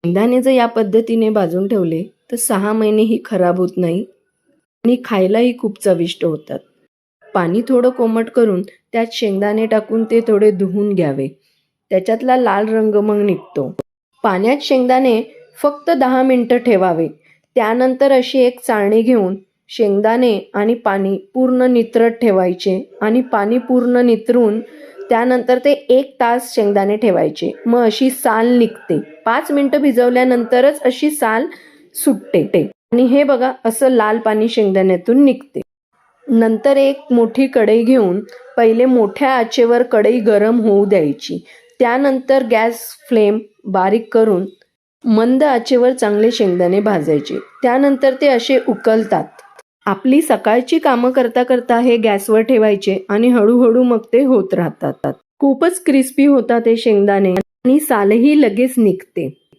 शेंगदाणे जर या पद्धतीने भाजून ठेवले तर 6 महिनेही खराब होत नाही आणि खायलाही खूप चविष्ट होतात. पाणी थोडं कोमट करून त्यात शेंगदाणे टाकून ते थोडे धुवून घ्यावे. त्याच्यातला लाल रंग मग निघतो. पाण्यात शेंगदाणे फक्त 10 मिनिटं ठेवावे. त्यानंतर अशी एक चाळणी घेऊन शेंगदाणे आणि पाणी पूर्ण नितरत ठेवायचे आणि पाणी पूर्ण नितरून त्यानंतर ते 1 तास शेंगदाणे ठेवायचे. मग अशी साल निघते. 5 मिनिटं भिजवल्यानंतरच अशी साल सुटते आणि हे बघा असं लाल पाणी शेंगदाण्यातून निघते. नंतर एक मोठी कढई घेऊन पहिले मोठ्या आचेवर कढई गरम होऊ द्यायची. त्यानंतर गॅस फ्लेम बारीक करून मंद आचेवर चांगले शेंगदाणे भाजायचे. त्यानंतर ते असे उकळतात. आपली सकाळची कामं करता करता हे गॅसवर ठेवायचे आणि हळूहळू मग ते होत राहतात. खूपच क्रिस्पी होतात हे शेंगदाणे आणि सालही लगेच निघते.